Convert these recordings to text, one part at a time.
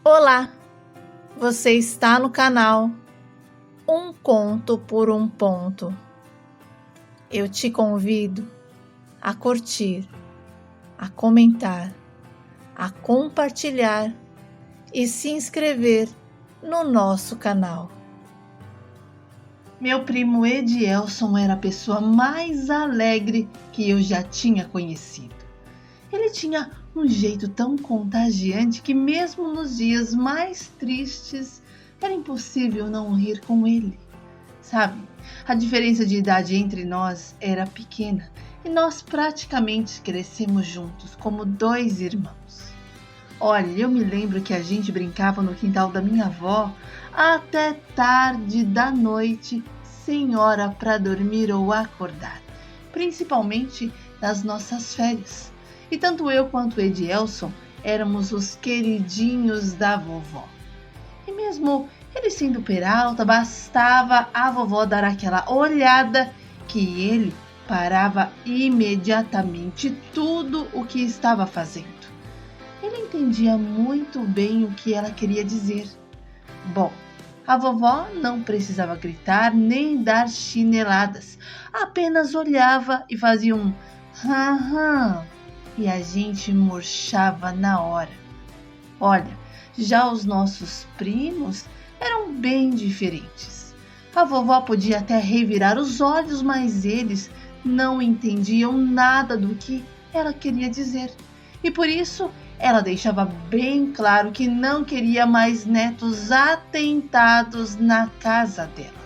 Olá, você está no canal Um Conto por um Ponto. Eu te convido a curtir, a comentar, a compartilhar e se inscrever no nosso canal. Meu primo Edielson era a pessoa mais alegre que eu já tinha conhecido. Ele tinha um jeito tão contagiante que mesmo nos dias mais tristes era impossível não rir com ele. Sabe, a diferença de idade entre nós era pequena e nós praticamente crescemos juntos como dois irmãos. Olha, eu me lembro que a gente brincava no quintal da minha avó até tarde da noite, sem hora para dormir ou acordar, principalmente nas nossas férias. E tanto eu quanto o Edielson éramos os queridinhos da vovó. E mesmo ele sendo peralta, bastava a vovó dar aquela olhada que ele parava imediatamente tudo o que estava fazendo. Ele entendia muito bem o que ela queria dizer. Bom, a vovó não precisava gritar nem dar chineladas, apenas olhava e fazia um hã, e a gente murchava na hora. Olha, já os nossos primos eram bem diferentes. A vovó podia até revirar os olhos, mas eles não entendiam nada do que ela queria dizer. E por isso ela deixava bem claro que não queria mais netos atentados na casa dela.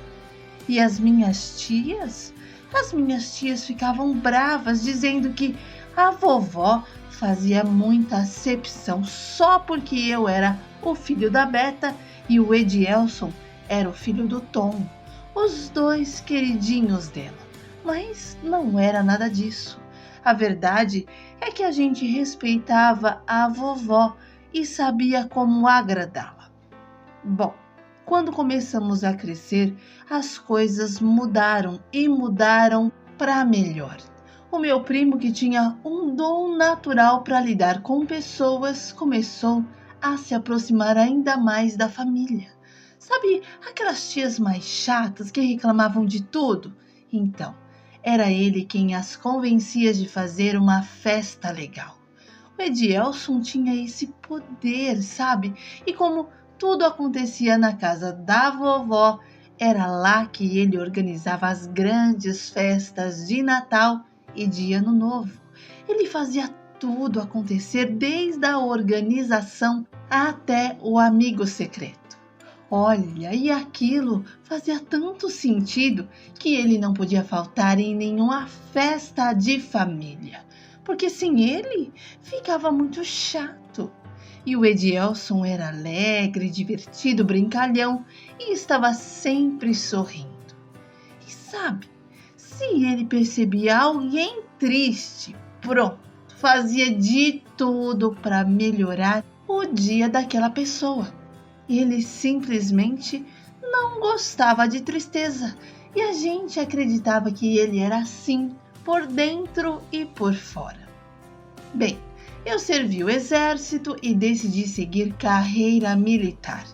E as minhas tias ficavam bravas, dizendo que a vovó fazia muita acepção só porque eu era o filho da Beta e o Edielson era o filho do Tom, os dois queridinhos dela. Mas não era nada disso. A verdade é que a gente respeitava a vovó e sabia como agradá-la. Bom, quando começamos a crescer, as coisas mudaram e mudaram para melhor. O meu primo, que tinha um dom natural para lidar com pessoas, começou a se aproximar ainda mais da família. Sabe, aquelas tias mais chatas que reclamavam de tudo? Então, era ele quem as convencia de fazer uma festa legal. O Edielson tinha esse poder, sabe? E como tudo acontecia na casa da vovó, era lá que ele organizava as grandes festas de Natal e de Ano Novo. Ele fazia tudo acontecer, desde a organização até o amigo secreto. Olha, e aquilo fazia tanto sentido que ele não podia faltar em nenhuma festa de família, porque sem ele ficava muito chato. E o Edielson era alegre, divertido, brincalhão e estava sempre sorrindo. E sabe, se ele percebia alguém triste, pronto, fazia de tudo para melhorar o dia daquela pessoa. Ele simplesmente não gostava de tristeza e a gente acreditava que ele era assim por dentro e por fora. Bem, eu servi o exército e decidi seguir carreira militar,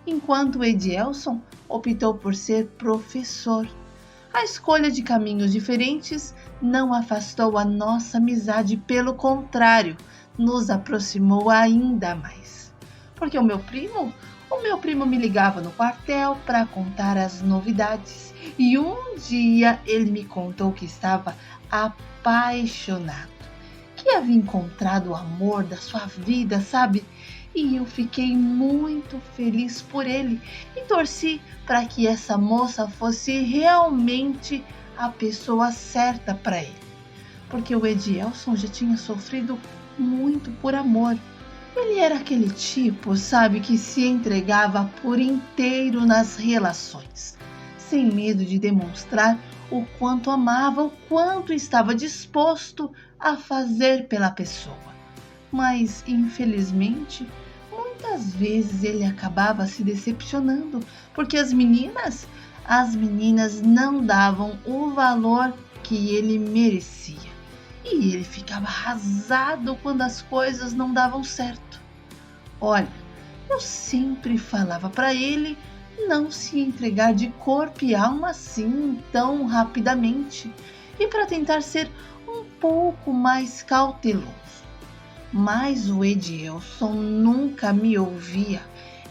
enquanto Edielson optou por ser professor. A escolha de caminhos diferentes não afastou a nossa amizade, pelo contrário, nos aproximou ainda mais. Porque o meu primo me ligava no quartel para contar as novidades. E um dia ele me contou que estava apaixonado, que havia encontrado o amor da sua vida, sabe? E eu fiquei muito feliz por ele e torci para que essa moça fosse realmente a pessoa certa para ele. Porque o Edielson já tinha sofrido muito por amor. Ele era aquele tipo, sabe, que se entregava por inteiro nas relações, sem medo de demonstrar o quanto amava, o quanto estava disposto a fazer pela pessoa. Mas, infelizmente, muitas vezes ele acabava se decepcionando, porque as meninas não davam o valor que ele merecia. E ele ficava arrasado quando as coisas não davam certo. Olha, Eu sempre falava para ele não se entregar de corpo e alma assim tão rapidamente e para tentar ser um pouco mais cauteloso. Mas o Edielson nunca me ouvia.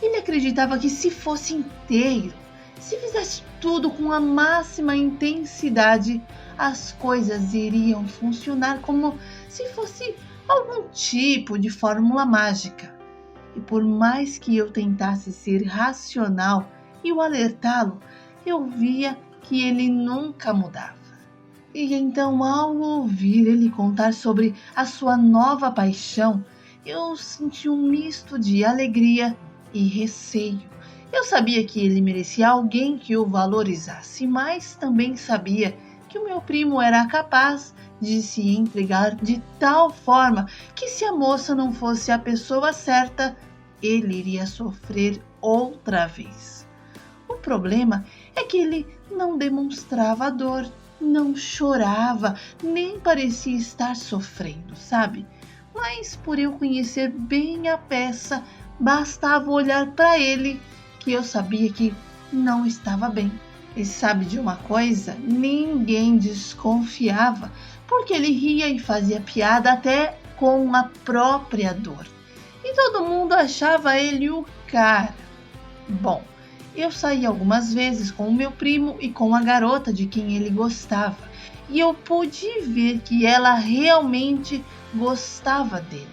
Ele acreditava que se fosse inteiro, se fizesse tudo com a máxima intensidade, as coisas iriam funcionar como se fosse algum tipo de fórmula mágica. E por mais que eu tentasse ser racional e o alertá-lo, eu via que ele nunca mudava. E então, ao ouvir ele contar sobre a sua nova paixão, eu senti um misto de alegria e receio. Eu sabia que ele merecia alguém que o valorizasse, mas também sabia que o meu primo era capaz de se entregar de tal forma que, se a moça não fosse a pessoa certa, ele iria sofrer outra vez. O problema é que ele não demonstrava dor, não chorava, nem parecia estar sofrendo, sabe? Mas por eu conhecer bem a peça, bastava olhar para ele que eu sabia que não estava bem. E sabe de uma coisa? Ninguém desconfiava, porque ele ria e fazia piada até com a própria dor. E todo mundo achava ele o cara. Bom, eu saí algumas vezes com o meu primo e com a garota de quem ele gostava, e eu pude ver que ela realmente gostava dele.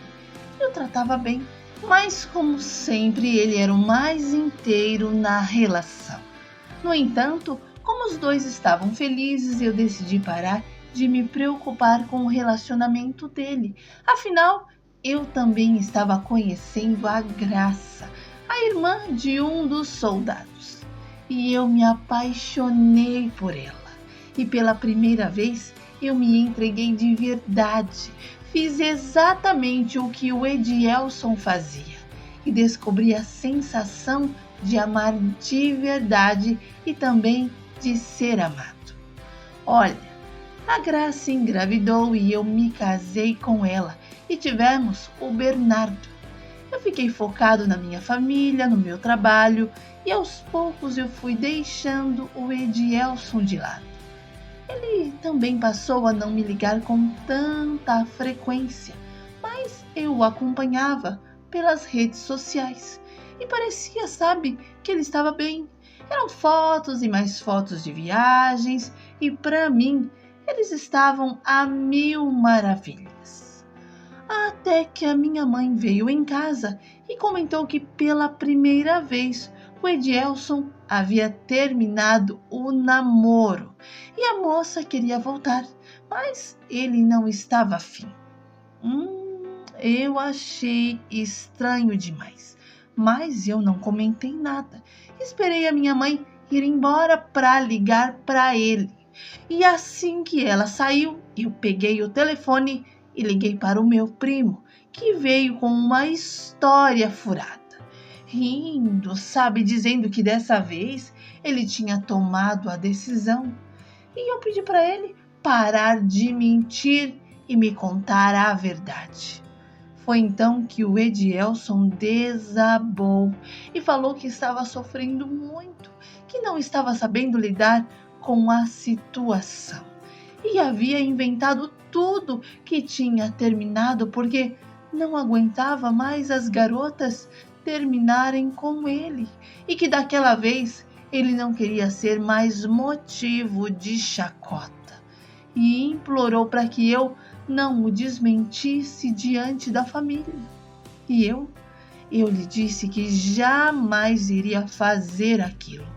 Eu tratava bem, mas como sempre ele era o mais inteiro na relação. No entanto, como os dois estavam felizes, eu decidi parar de me preocupar com o relacionamento dele. Afinal, eu também estava conhecendo a Graça, a irmã de um dos soldados. E eu me apaixonei por ela. E pela primeira vez, eu me entreguei de verdade. Fiz exatamente o que o Edielson fazia. E descobri a sensação de amar de verdade e também de ser amado. Olha, a Graça engravidou e eu me casei com ela e tivemos o Bernardo. Eu fiquei focado na minha família, no meu trabalho e aos poucos eu fui deixando o Edielson de lado. Ele também passou a não me ligar com tanta frequência, mas eu o acompanhava pelas redes sociais e parecia, sabe, que ele estava bem. Eram fotos e mais fotos de viagens e para mim eles estavam a mil maravilhas. Até que a minha mãe veio em casa e comentou que pela primeira vez o Edielson havia terminado o namoro e a moça queria voltar, mas ele não estava afim. Eu achei estranho demais, mas eu não comentei nada. Esperei a minha mãe ir embora para ligar para ele. E assim que ela saiu, eu peguei o telefone e liguei para o meu primo, que veio com uma história furada. Rindo, sabe, dizendo que dessa vez ele tinha tomado a decisão. E eu pedi para ele parar de mentir e me contar a verdade. Foi então que o Edielson desabou e falou que estava sofrendo muito, que não estava sabendo lidar com a situação e havia inventado tudo, que tinha terminado porque não aguentava mais as garotas terminarem com ele e que daquela vez ele não queria ser mais motivo de chacota e implorou para que eu não o desmentisse diante da família. E eu lhe disse que jamais iria fazer aquilo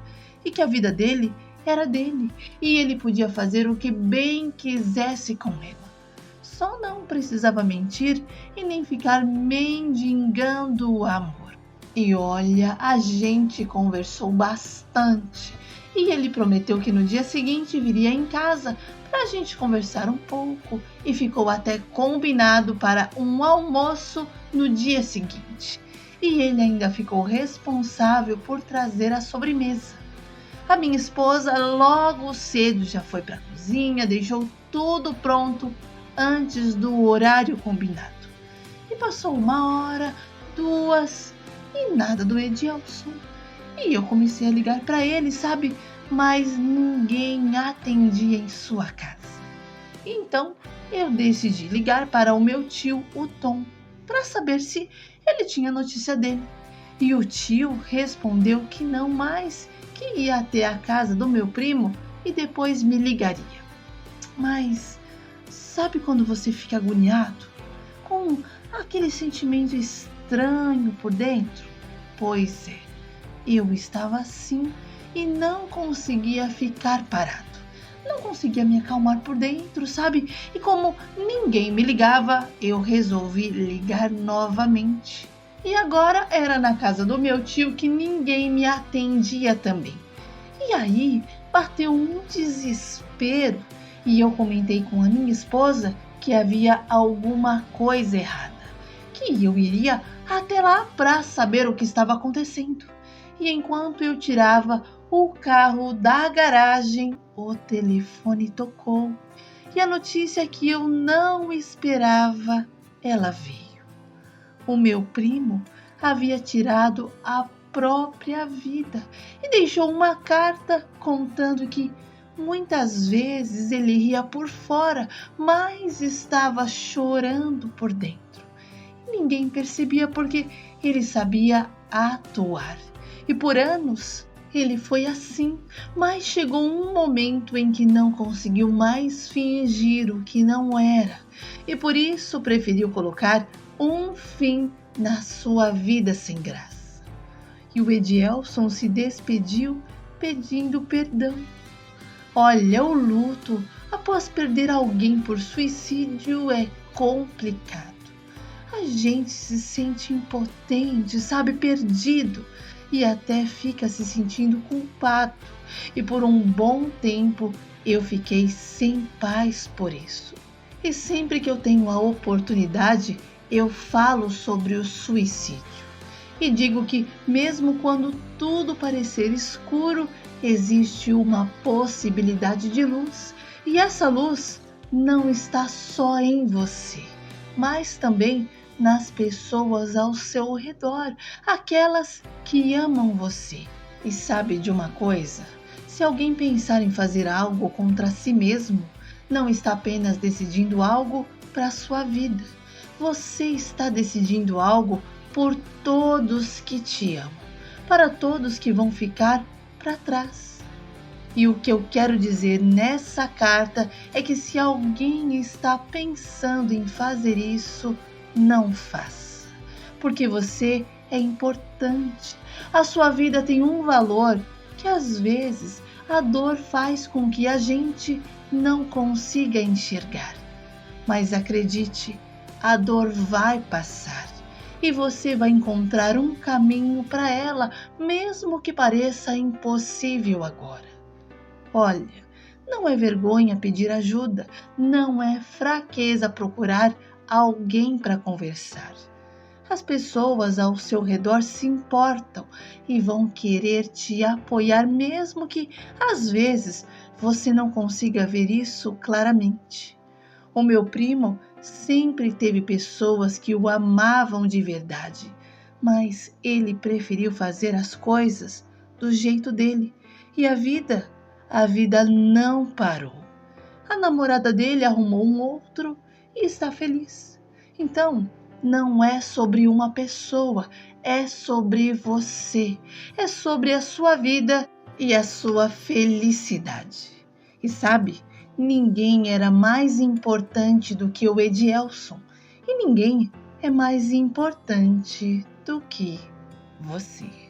e que a vida dele era dele e ele podia fazer o que bem quisesse com ela. Só não precisava mentir e nem ficar mendigando o amor. E olha, a gente conversou bastante e ele prometeu que no dia seguinte viria em casa para a gente conversar um pouco e ficou até combinado para um almoço no dia seguinte. E ele ainda ficou responsável por trazer a sobremesa. A minha esposa logo cedo já foi para a cozinha, deixou tudo pronto antes do horário combinado. E passou 1 hora, 2, e nada do Edielson. E eu comecei a ligar para ele, sabe? Mas ninguém atendia em sua casa. Então eu decidi ligar para o meu tio, o Tom, para saber se ele tinha notícia dele. E o tio respondeu que não mais, que ia até a casa do meu primo e depois me ligaria. Mas sabe quando você fica agoniado? Com aquele sentimento estranho por dentro? Pois é, eu estava assim e não conseguia ficar parado. Não conseguia me acalmar por dentro, sabe? E como ninguém me ligava, eu resolvi ligar novamente. E agora era na casa do meu tio que ninguém me atendia também. E aí bateu um desespero e eu comentei com a minha esposa que havia alguma coisa errada, que eu iria até lá para saber o que estava acontecendo. E enquanto eu tirava o carro da garagem, o telefone tocou. E a notícia que eu não esperava, ela veio. O meu primo havia tirado a própria vida e deixou uma carta contando que muitas vezes ele ria por fora, mas estava chorando por dentro. Ninguém percebia porque ele sabia atuar. E por anos ele foi assim, mas chegou um momento em que não conseguiu mais fingir o que não era. E por isso preferiu colocar um fim na sua vida sem graça. E o Edielson se despediu pedindo perdão. Olha, o luto após perder alguém por suicídio é complicado. A gente se sente impotente, sabe, perdido e até fica se sentindo culpado. E por um bom tempo eu fiquei sem paz por isso. E sempre que eu tenho a oportunidade, eu falo sobre o suicídio. E digo que mesmo quando tudo parecer escuro, existe uma possibilidade de luz. E essa luz não está só em você, mas também nas pessoas ao seu redor, aquelas que amam você. E sabe de uma coisa? Se alguém pensar em fazer algo contra si mesmo, não está apenas decidindo algo para a sua vida. Você está decidindo algo por todos que te amam, para todos que vão ficar para trás. E o que eu quero dizer nessa carta é que se alguém está pensando em fazer isso, não faça, porque você é importante. A sua vida tem um valor que às vezes a dor faz com que a gente não consiga enxergar. Mas acredite, a dor vai passar e você vai encontrar um caminho para ela, mesmo que pareça impossível agora. Olha, não é vergonha pedir ajuda, não é fraqueza procurar alguém para conversar. As pessoas ao seu redor se importam e vão querer te apoiar, mesmo que às vezes você não consiga ver isso claramente. O meu primo sempre teve pessoas que o amavam de verdade, mas ele preferiu fazer as coisas do jeito dele e a vida não parou. A namorada dele arrumou um outro e está feliz. Então, não é sobre uma pessoa, é sobre você, é sobre a sua vida e a sua felicidade. E sabe, ninguém era mais importante do que o Edielson e ninguém é mais importante do que você.